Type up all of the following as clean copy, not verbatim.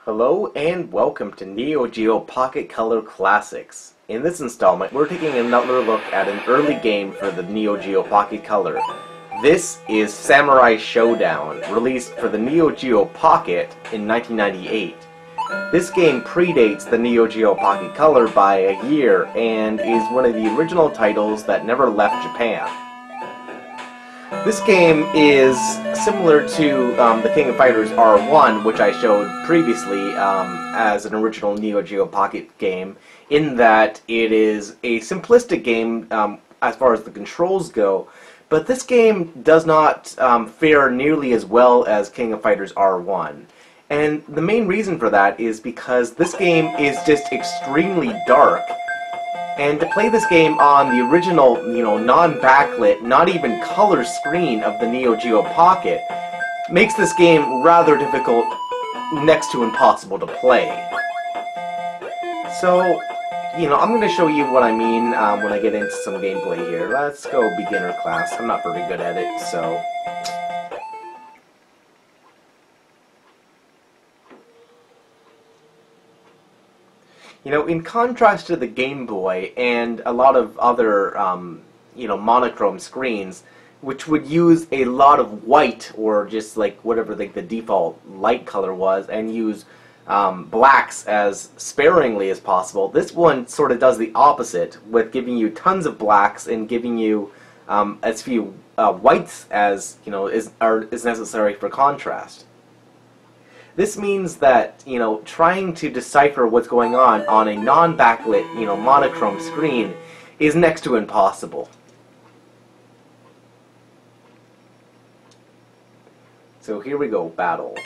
Hello and welcome to Neo Geo Pocket Color Classics. In this installment, we're taking another look at an early game for the Neo Geo Pocket Color. This is Samurai Showdown, released for the Neo Geo Pocket in 1998. This game predates the Neo Geo Pocket Color by a year and is one of the original titles that never left Japan. This game is similar to the King of Fighters R1, which I showed previously as an original Neo Geo Pocket game, in that it is a simplistic game as far as the controls go, but this game does not fare nearly as well as King of Fighters R1. And the main reason for that is because this game is just extremely dark. And to play this game on the original, non-backlit, not even color screen of the Neo Geo Pocket makes this game rather difficult, next to impossible to play. So, I'm going to show you what I mean when I get into some gameplay here. Let's go beginner class. I'm not very good at it, so... in contrast to the Game Boy and a lot of other, monochrome screens, which would use a lot of white, or just like whatever the default light color was, and use blacks as sparingly as possible, this one sort of does the opposite, with giving you tons of blacks and giving you as few whites as, is necessary for contrast. This means that, trying to decipher what's going on a non-backlit, monochrome screen is next to impossible. So here we go, battle.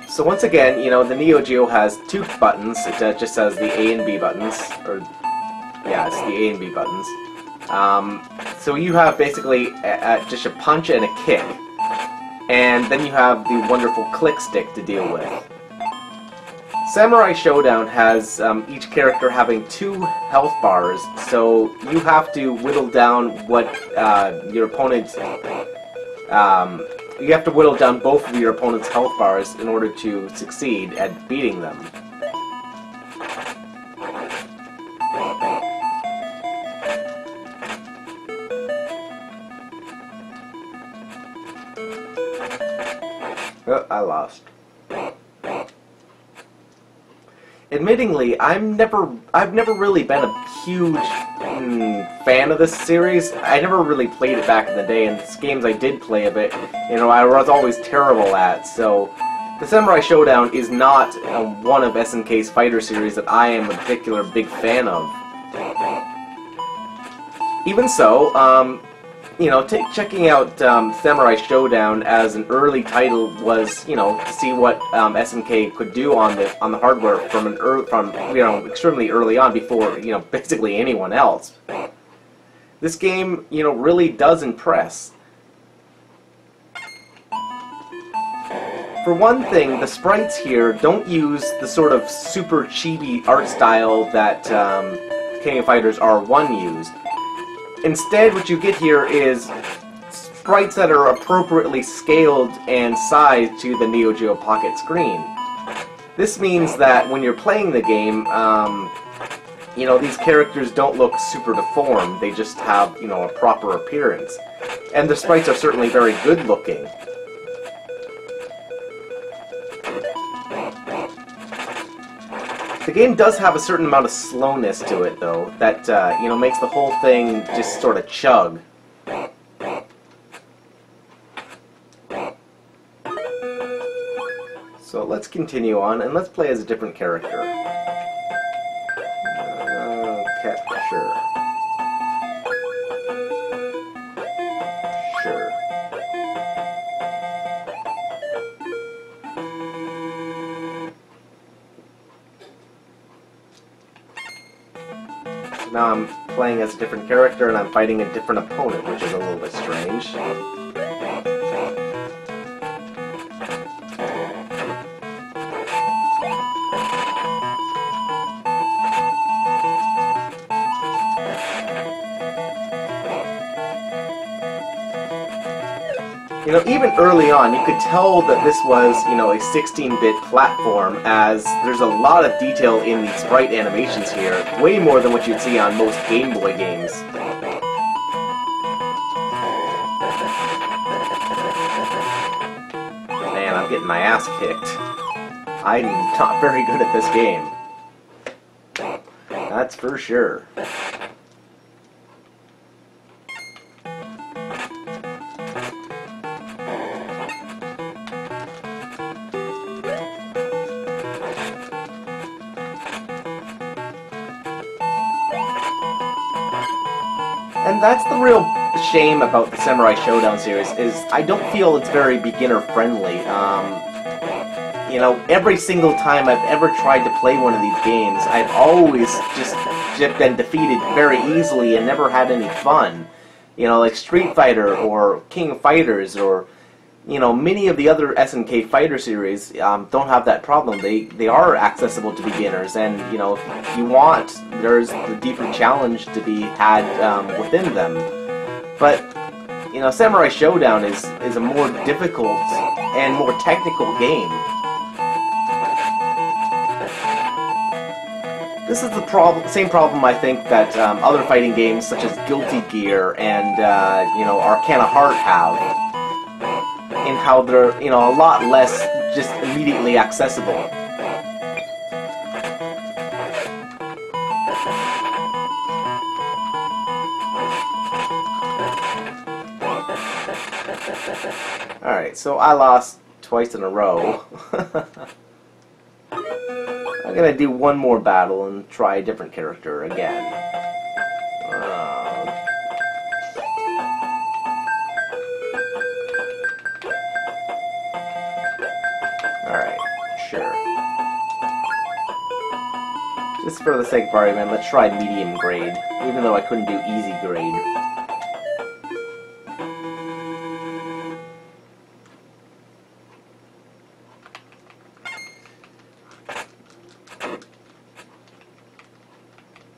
So once again, the Neo Geo has two buttons. It just says the A and B buttons, or, yeah, it's the A and B buttons. So you have basically just a punch and a kick, and then you have the wonderful click stick to deal with. Samurai Showdown has each character having 2 health bars, so you have to whittle down what your opponent's... you have to whittle down both of your opponent's health bars in order to succeed at beating them. Oh, I lost. Admittingly, I've never really been a huge fan of this series. I never really played it back in the day, and the games I did play of it, I was always terrible at. So, the Samurai Showdown is not one of SNK's fighter series that I am a particular big fan of. Even so, checking out Samurai Showdown as an early title was, to see what SNK could do on the hardware from extremely early on, before basically anyone else. This game really does impress. For one thing, the sprites here don't use the sort of super chibi art style that King of Fighters R1 used. Instead, what you get here is sprites that are appropriately scaled and sized to the Neo Geo Pocket screen. This means that when you're playing the game, these characters don't look super deformed. They just have, a proper appearance. And the sprites are certainly very good looking. The game does have a certain amount of slowness to it, though, that, makes the whole thing just sort of chug. So let's continue on, and let's play as a different character. Okay, sure. Sure. Now I'm playing as a different character, and I'm fighting a different opponent, which is a little bit strange. You know, even early on, you could tell that this was, you know, a 16-bit platform, as there's a lot of detail in the sprite animations here, way more than what you'd see on most Game Boy games. Man, I'm getting my ass kicked. I'm not very good at this game. That's for sure. And that's the real shame about the Samurai Showdown series, is I don't feel it's very beginner-friendly. You know, every single time I've ever tried to play one of these games, I've always just been defeated very easily and never had any fun. You know, like Street Fighter or King of Fighters or, you know, many of the other SNK fighter series don't have that problem. They are accessible to beginners, and, you know, if you want, there's the deeper challenge to be had within them. But, you know, Samurai Showdown is a more difficult and more technical game. This is the same problem, I think, that other fighting games such as Guilty Gear and, you know, Arcana Heart have, in how they're, you know, a lot less just immediately accessible. Alright, so I lost twice in a row. I'm gonna do one more battle and try a different character again. Alright, sure. Just for the sake of argument, let's try medium grade, even though I couldn't do easy grade.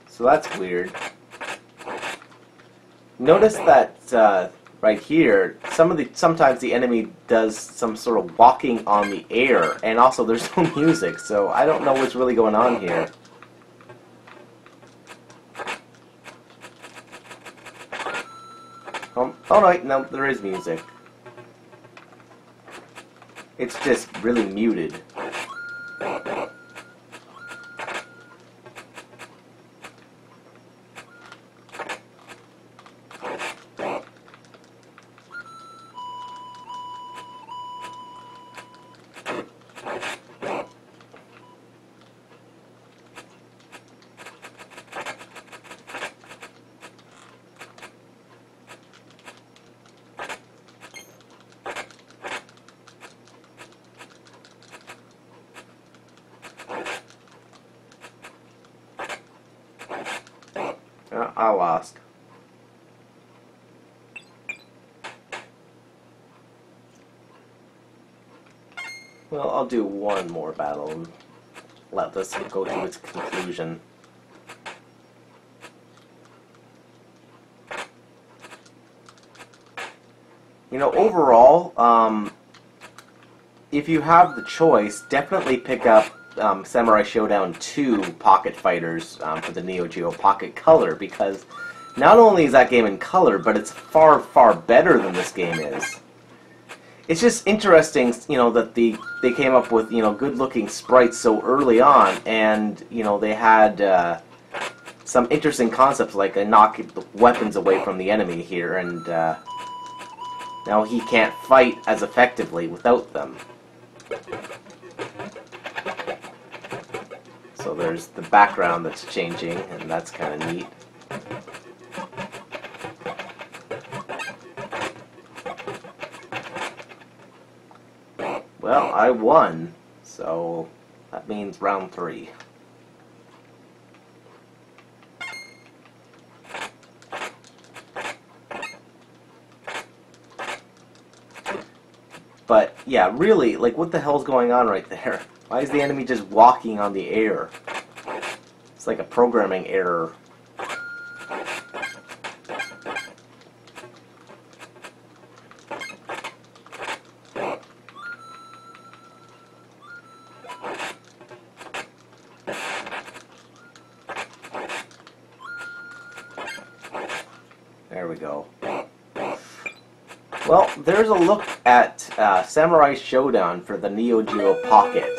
So that's weird. Notice that right here, sometimes the enemy does some sort of walking on the air, and also there's no music, so I don't know what's really going on here. Oh no, there is music. It's just really muted. I lost. Well, I'll do one more battle and let this go to its conclusion. You know, overall, if you have the choice, definitely pick up Samurai Showdown 2 Pocket Fighters for the Neo Geo Pocket Color, because not only is that game in color, but it's far, far better than this game is. It's just interesting, you know, that they came up with, you know, good-looking sprites so early on, and, you know, they had some interesting concepts, like knock weapons away from the enemy here, and now he can't fight as effectively without them. So there's the background that's changing, and that's kind of neat. Well, I won, so that means round 3. But, yeah, really, like, what the hell's going on right there? Why is the enemy just walking on the air? It's like a programming error. go. Well, there's a look at Samurai Showdown for the Neo Geo Pocket.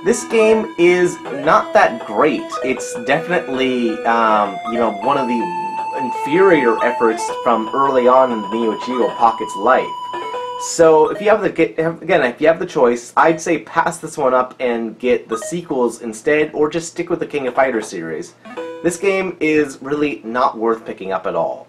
This game is not that great. It's definitely, you know, one of the inferior efforts from early on in the Neo Geo Pocket's life. So if you have the choice, I'd say pass this one up and get the sequels instead, or just stick with the King of Fighters series. This game is really not worth picking up at all.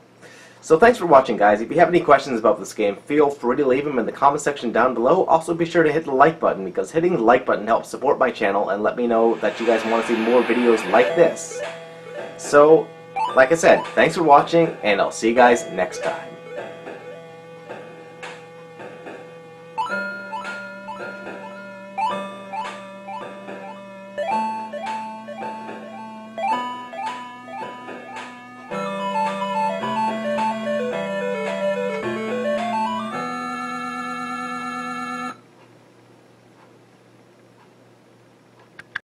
So thanks for watching, guys. If you have any questions about this game, feel free to leave them in the comment section down below. Also be sure to hit the like button, because hitting the like button helps support my channel and let me know that you guys want to see more videos like this. So, like I said, thanks for watching, and I'll see you guys next time.